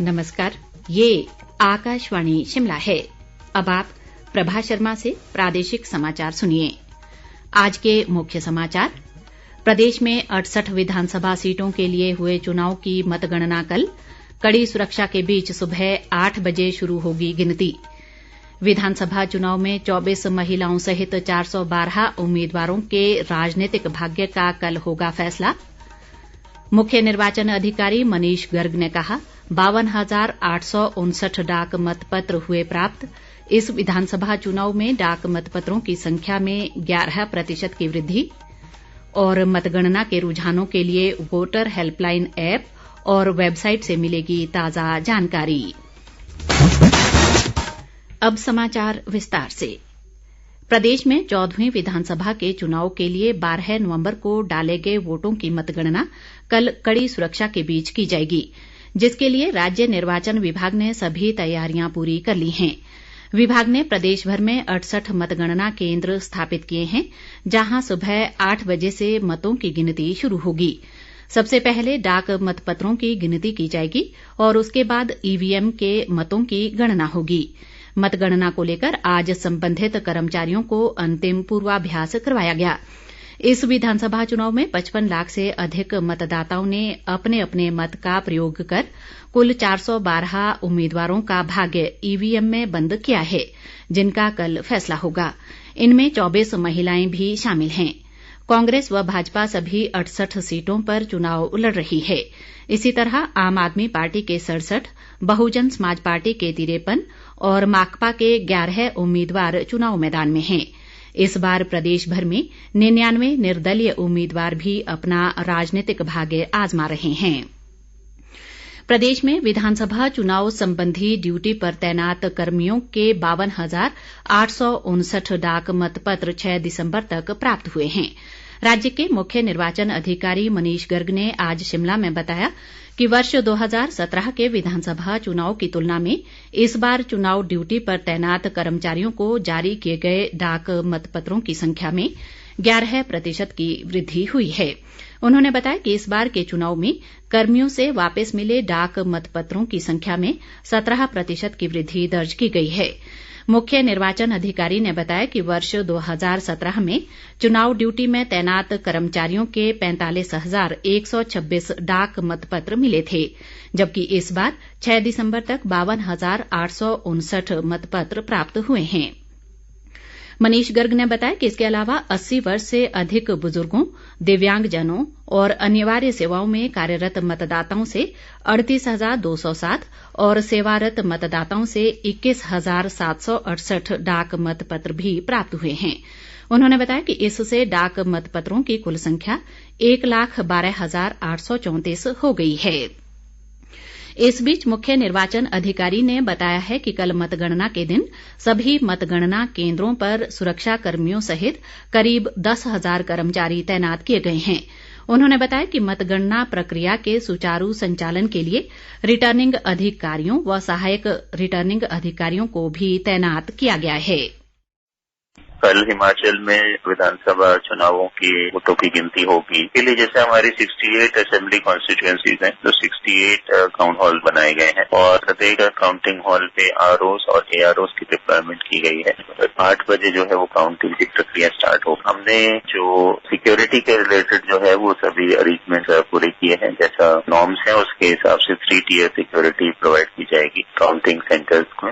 नमस्कार, ये आकाशवाणी शिमला है। अब आप प्रभा शर्मा से प्रादेशिक समाचार सुनिए। आज के मुख्य समाचार। प्रदेश में 68 विधानसभा सीटों के लिए हुए चुनाव की मतगणना कल। कड़ी सुरक्षा के बीच सुबह 8 बजे शुरू होगी गिनती। विधानसभा चुनाव में 24 महिलाओं सहित 412 उम्मीदवारों के राजनीतिक भाग्य का कल होगा फैसला। मुख्य निर्वाचन अधिकारी मनीष गर्ग ने कहा 52,859 डाक मतपत्र हुए प्राप्त। इस विधानसभा चुनाव में डाक मतपत्रों की संख्या में 11% की वृद्धि। और मतगणना के रुझानों के लिए वोटर हेल्पलाइन ऐप और वेबसाइट से मिलेगी ताज़ा जानकारी। अब समाचार विस्तार से। प्रदेश में 14वीं विधानसभा के चुनाव के लिए 12 नवंबर को डाले गए वोटों की मतगणना कल कड़ी सुरक्षा के बीच की जाएगी, जिसके लिए राज्य निर्वाचन विभाग ने सभी तैयारियां पूरी कर ली हैं। विभाग ने प्रदेश भर में 68 मतगणना केंद्र स्थापित किए हैं, जहां सुबह 8 बजे से मतों की गिनती शुरू होगी। सबसे पहले डाक मतपत्रों की गिनती की जाएगी और उसके बाद ईवीएम के मतों की गणना होगी। मतगणना को लेकर आज संबंधित कर्मचारियों को अंतिम पूर्वाभ्यास करवाया गया। इस विधानसभा चुनाव में 55 लाख से अधिक मतदाताओं ने अपने अपने मत का प्रयोग कर कुल 412 उम्मीदवारों का भाग्य ईवीएम में बंद किया है, जिनका कल फैसला होगा। इनमें 24 महिलाएं भी शामिल हैं। कांग्रेस व भाजपा सभी 68 सीटों पर चुनाव लड़ रही है। इसी तरह आम आदमी पार्टी के 67, बहुजन समाज पार्टी के 53 और माकपा के 11 उम्मीदवार चुनाव मैदान में हैं। इस बार प्रदेश भर में 99 निर्दलीय उम्मीदवार भी अपना राजनीतिक भाग्य आजमा रहे हैं। प्रदेश में विधानसभा चुनाव संबंधी ड्यूटी पर तैनात कर्मियों के 52,859 डाक मतपत्र 6 दिसंबर तक प्राप्त हुए हैं। राज्य के मुख्य निर्वाचन अधिकारी मनीष गर्ग ने आज शिमला में बताया कि वर्ष 2017 के विधानसभा चुनाव की तुलना में इस बार चुनाव ड्यूटी पर तैनात कर्मचारियों को जारी किए गए डाक मतपत्रों की संख्या में 11% की वृद्धि हुई है। उन्होंने बताया कि इस बार के चुनाव में कर्मियों से वापस मिले डाक मतपत्रों की संख्या में 17% की वृद्धि दर्ज की गई है। मुख्य निर्वाचन अधिकारी ने बताया कि वर्ष 2017 में चुनाव ड्यूटी में तैनात कर्मचारियों के 45,126 डाक मतपत्र मिले थे, जबकि इस बार 6 दिसंबर तक 52,859 मतपत्र प्राप्त हुए हैं। मनीष गर्ग ने बताया कि इसके अलावा 80 वर्ष से अधिक बुजुर्गों, दिव्यांगजनों और अनिवार्य सेवाओं में कार्यरत मतदाताओं से 38,207 और सेवारत मतदाताओं से 21,768 डाक मतपत्र भी प्राप्त हुए हैं। उन्होंने बताया कि इससे डाक मतपत्रों की कुल संख्या 1,12,834 हो गई है। इस बीच मुख्य निर्वाचन अधिकारी ने बताया है कि कल मतगणना के दिन सभी मतगणना केंद्रों पर सुरक्षा कर्मियों सहित करीब 10,000 कर्मचारी तैनात किए गए हैं। उन्होंने बताया कि मतगणना प्रक्रिया के सुचारू संचालन के लिए रिटर्निंग अधिकारियों व सहायक रिटर्निंग अधिकारियों को भी तैनात किया गया है। कल हिमाचल में विधानसभा चुनावों की वोटों की गिनती होगी। इसके लिए जैसे हमारी 68 असेंबली कॉन्स्टिट्यूएंसीज हैं, तो 68 काउंट हॉल बनाए गए हैं और प्रत्येक काउंटिंग हॉल पे आरओस और एआरओस की डिप्लॉयमेंट की गई है। 8 बजे जो है वो काउंटिंग की प्रक्रिया स्टार्ट हो। हमने जो सिक्योरिटी के रिलेटेड जो है वो सभी अरेंजमेंट पूरे किए हैं। जैसा नॉर्म्स है उसके हिसाब से 3 टियर सिक्योरिटी प्रोवाइड की जाएगी काउंटिंग सेंटर्स को।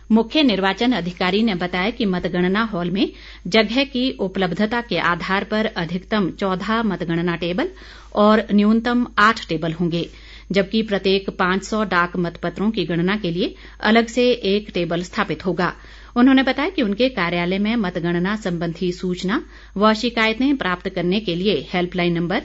मुख्य निर्वाचन अधिकारी ने बताया कि मतगणना हॉल में जगह की उपलब्धता के आधार पर अधिकतम 14 मतगणना टेबल और न्यूनतम 8 टेबल होंगे, जबकि प्रत्येक 500 डाक मतपत्रों की गणना के लिए अलग से एक टेबल स्थापित होगा। उन्होंने बताया कि उनके कार्यालय में मतगणना संबंधी सूचना व शिकायतें प्राप्त करने के लिए हेल्पलाइन नंबर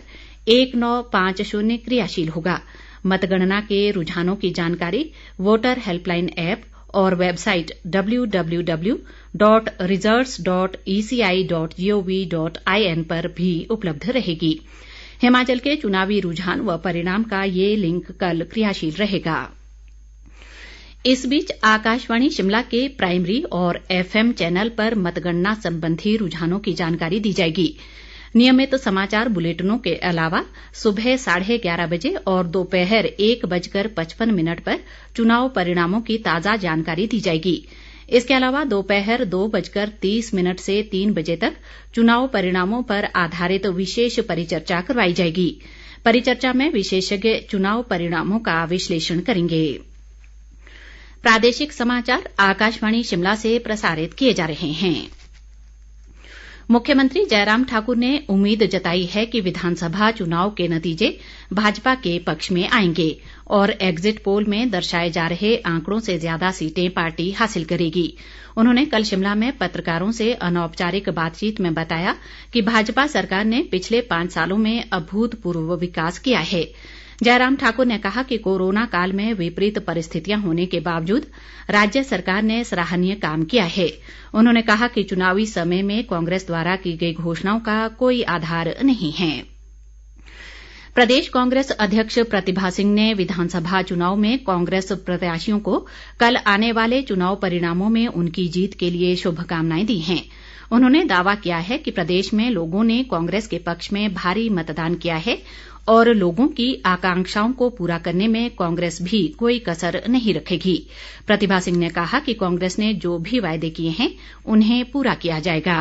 1950 क्रियाशील होगा। मतगणना के रुझानों की जानकारी वोटर हेल्पलाइन ऐप और वेबसाइट www.results.eci.gov.in पर भी उपलब्ध रहेगी। हिमाचल के चुनावी रुझान व परिणाम का ये लिंक कल क्रियाशील रहेगा। इस बीच आकाशवाणी शिमला के प्राइमरी और एफएम चैनल पर मतगणना संबंधी रुझानों की जानकारी दी जाएगी। नियमित समाचार बुलेटिनों के अलावा सुबह 11:30 बजे और दोपहर 1:55 पर चुनाव परिणामों की ताज़ा जानकारी दी जाएगी। इसके अलावा दोपहर 2:30 से 3 बजे तक चुनाव परिणामों पर आधारित विशेष परिचर्चा करवाई जाएगी। परिचर्चा में विशेषज्ञ चुनाव परिणामों का विश्लेषण करेंगे। प्रादेशिक समाचार आकाशवाणी शिमला से प्रसारित किए जा रहे हैं। मुख्यमंत्री जयराम ठाकुर ने उम्मीद जताई है कि विधानसभा चुनाव के नतीजे भाजपा के पक्ष में आएंगे और एग्जिट पोल में दर्शाए जा रहे आंकड़ों से ज्यादा सीटें पार्टी हासिल करेगी। उन्होंने कल शिमला में पत्रकारों से अनौपचारिक बातचीत में बताया कि भाजपा सरकार ने पिछले 5 सालों में अभूतपूर्व विकास किया है। जयराम ठाकुर ने कहा कि कोरोना काल में विपरीत परिस्थितियां होने के बावजूद राज्य सरकार ने सराहनीय काम किया है। उन्होंने कहा कि चुनावी समय में कांग्रेस द्वारा की गई घोषणाओं का कोई आधार नहीं है। प्रदेश कांग्रेस अध्यक्ष प्रतिभा सिंह ने विधानसभा चुनाव में कांग्रेस प्रत्याशियों को कल आने वाले चुनाव परिणामों में उनकी जीत के लिए शुभकामनाएं दी हैं। उन्होंने दावा किया है कि प्रदेश में लोगों ने कांग्रेस के पक्ष में भारी मतदान किया है और लोगों की आकांक्षाओं को पूरा करने में कांग्रेस भी कोई कसर नहीं रखेगी। प्रतिभा सिंह ने कहा कि कांग्रेस ने जो भी वायदे किए हैं उन्हें पूरा किया जाएगा।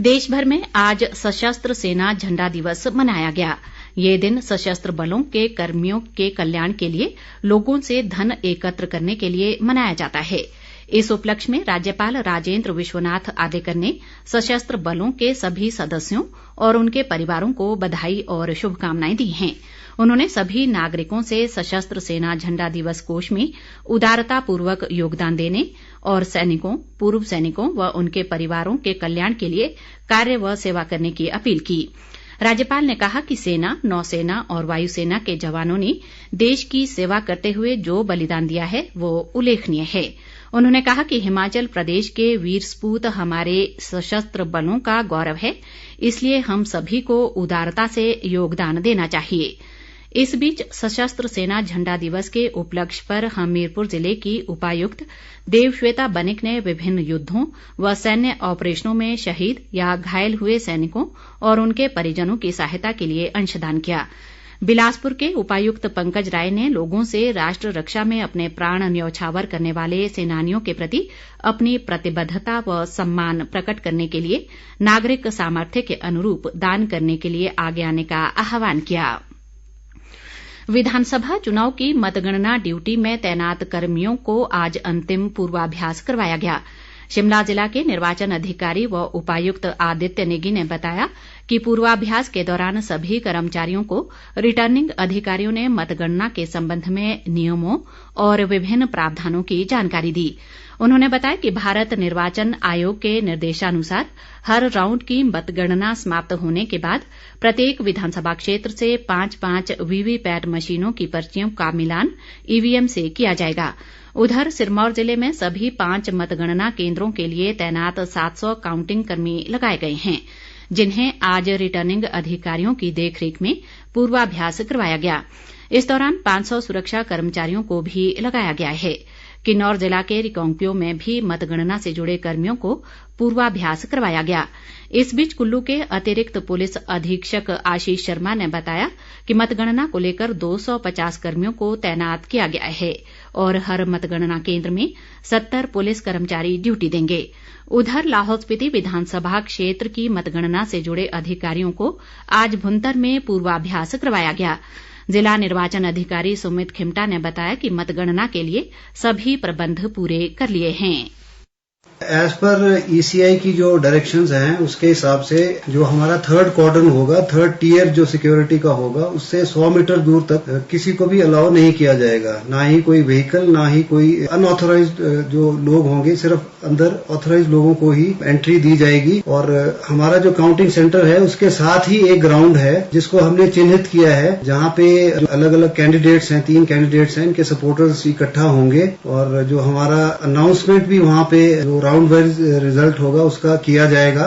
देश भर में आज सशस्त्र सेना झंडा दिवस मनाया गया। ये दिन सशस्त्र बलों के कर्मियों के कल्याण के लिए लोगों से धन एकत्र करने के लिए मनाया जाता है। इस उपलक्ष्य में राज्यपाल राजेंद्र विश्वनाथ आर्लेकर ने सशस्त्र बलों के सभी सदस्यों और उनके परिवारों को बधाई और शुभकामनाएं दी हैं। उन्होंने सभी नागरिकों से सशस्त्र सेना झंडा दिवस कोष में उदारतापूर्वक योगदान देने और सैनिकों, पूर्व सैनिकों व उनके परिवारों के कल्याण के लिए कार्य व सेवा करने की अपील की। राज्यपाल ने कहा कि सेना, नौसेना और वायुसेना के जवानों ने देश की सेवा करते हुए जो बलिदान दिया है वो उल्लेखनीय है। उन्होंने कहा कि हिमाचल प्रदेश के वीर सपूत हमारे सशस्त्र बलों का गौरव है, इसलिए हम सभी को उदारता से योगदान देना चाहिए। इस बीच सशस्त्र सेना झंडा दिवस के उपलक्ष्य पर हमीरपुर जिले की उपायुक्त देवश्वेता बनिक ने विभिन्न युद्धों व सैन्य ऑपरेशनों में शहीद या घायल हुए सैनिकों और उनके परिजनों की सहायता के लिए अंशदान किया। बिलासपुर के उपायुक्त पंकज राय ने लोगों से राष्ट्र रक्षा में अपने प्राण न्यौछावर करने वाले सेनानियों के प्रति अपनी प्रतिबद्धता व सम्मान प्रकट करने के लिए नागरिक सामर्थ्य के अनुरूप दान करने के लिए आगे आने का आह्वान किया। विधानसभा चुनाव की मतगणना ड्यूटी में तैनात कर्मियों को आज अंतिम पूर्वाभ्यास करवाया गया। शिमला जिला के निर्वाचन अधिकारी व उपायुक्त आदित्य नेगी ने बताया कि पूर्वाभ्यास के दौरान सभी कर्मचारियों को रिटर्निंग अधिकारियों ने मतगणना के संबंध में नियमों और विभिन्न प्रावधानों की जानकारी दी। उन्होंने बताया कि भारत निर्वाचन आयोग के निर्देशानुसार हर राउंड की मतगणना समाप्त होने के बाद प्रत्येक विधानसभा क्षेत्र से 5-5 वीवीपैट मशीनों की पर्चियों का मिलान ईवीएम से किया जाएगा। उधर सिरमौर जिले में सभी 5 मतगणना केंद्रों के लिए तैनात 700 काउंटिंग कर्मी लगाए गए हैं, जिन्हें आज रिटर्निंग अधिकारियों की देखरेख में पूर्वाभ्यास करवाया गया। इस दौरान 500 सुरक्षा कर्मचारियों को भी लगाया गया है। किन्नौर जिला के रिकांगपिओ में भी मतगणना से जुड़े कर्मियों को पूर्वाभ्यास करवाया गया। इस बीच कुल्लू के अतिरिक्त पुलिस अधीक्षक आशीष शर्मा ने बताया कि मतगणना को लेकर 250 कर्मियों को तैनात किया गया है और हर मतगणना केंद्र में 70 पुलिस कर्मचारी ड्यूटी देंगे। उधर लाहौल स्पीति विधानसभा क्षेत्र की मतगणना से जुड़े अधिकारियों को आज भुंतर में पूर्वाभ्यास करवाया गया। जिला निर्वाचन अधिकारी सुमित खिमटा ने बताया कि मतगणना के लिए सभी प्रबंध पूरे कर लिए हैं। एज पर ईसीआई की जो डायरेक्शंस हैं उसके हिसाब से जो हमारा 3rd कॉर्डन होगा, 3rd टियर जो सिक्योरिटी का होगा, उससे 100 मीटर दूर तक किसी को भी अलाउ नहीं किया जाएगा। ना ही कोई व्हीकल, ना ही कोई अनऑथोराइज्ड जो लोग होंगे, सिर्फ अंदर ऑथोराइज्ड लोगों को ही एंट्री दी जाएगी। और हमारा जो काउंटिंग सेंटर है उसके साथ ही एक ग्राउंड है जिसको हमने चिन्हित किया है, जहां पे अलग अलग कैंडिडेट्स हैं, 3 कैंडिडेट्स हैं, इनके सपोर्टर्स इकट्ठा होंगे और जो हमारा अनाउंसमेंट भी वहां पे राउंड वाइज रिजल्ट होगा उसका किया जाएगा।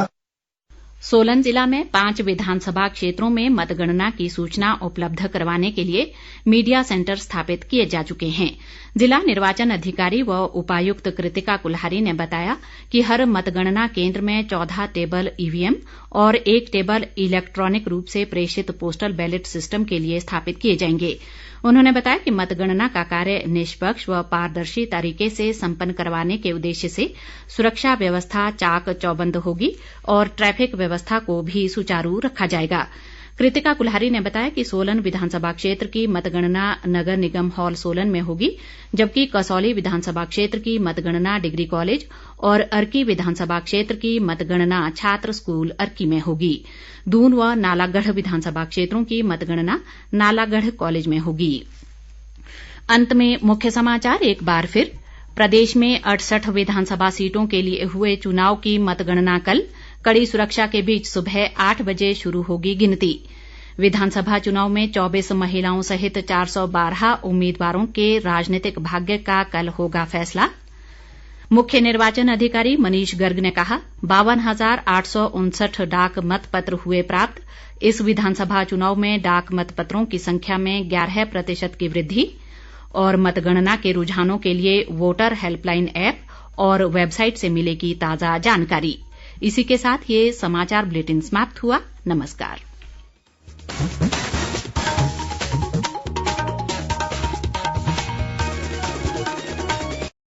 सोलन जिला में 5 विधानसभा क्षेत्रों में मतगणना की सूचना उपलब्ध करवाने के लिए मीडिया सेंटर स्थापित किए जा चुके हैं। जिला निर्वाचन अधिकारी व उपायुक्त कृतिका कुल्हारी ने बताया कि हर मतगणना केंद्र में 14 टेबल ईवीएम और 1 टेबल इलेक्ट्रॉनिक रूप से प्रेषित पोस्टल बैलेट सिस्टम के लिए स्थापित किए जाएंगे। उन्होंने बताया कि मतगणना का कार्य निष्पक्ष व पारदर्शी तरीके से संपन्न करवाने के उद्देश्य से सुरक्षा व्यवस्था चाक चौबंद होगी और ट्रैफिक व्यवस्था को भी सुचारू रखा जाएगा। कृतिका कुल्हारी ने बताया कि सोलन विधानसभा क्षेत्र की मतगणना नगर निगम हॉल सोलन में होगी, जबकि कसौली विधानसभा क्षेत्र की मतगणना डिग्री कॉलेज और अर्की विधानसभा क्षेत्र की मतगणना छात्र स्कूल अर्की में होगी। दून व नालागढ़ विधानसभा क्षेत्रों की मतगणना नालागढ़ कॉलेज में होगी। अंत में मुख्य समाचार एक बार फिर। प्रदेश में 68 विधानसभा सीटों के लिए हुए चुनाव की मतगणना कल। कड़ी सुरक्षा के बीच सुबह 8 बजे शुरू होगी गिनती। विधानसभा चुनाव में 24 महिलाओं सहित 412 उम्मीदवारों के राजनीतिक भाग्य का कल होगा फैसला। मुख्य निर्वाचन अधिकारी मनीष गर्ग ने कहा 52,859 डाक मतपत्र हुए प्राप्त। इस विधानसभा चुनाव में डाक मतपत्रों की संख्या में 11% की वृद्धि। और मतगणना के रुझानों के लिए वोटर हेल्पलाइन ऐप और वेबसाइट से मिलेगी ताज़ा जानकारी। इसी के साथ ये समाचार बुलेटिन समाप्त हुआ। नमस्कार।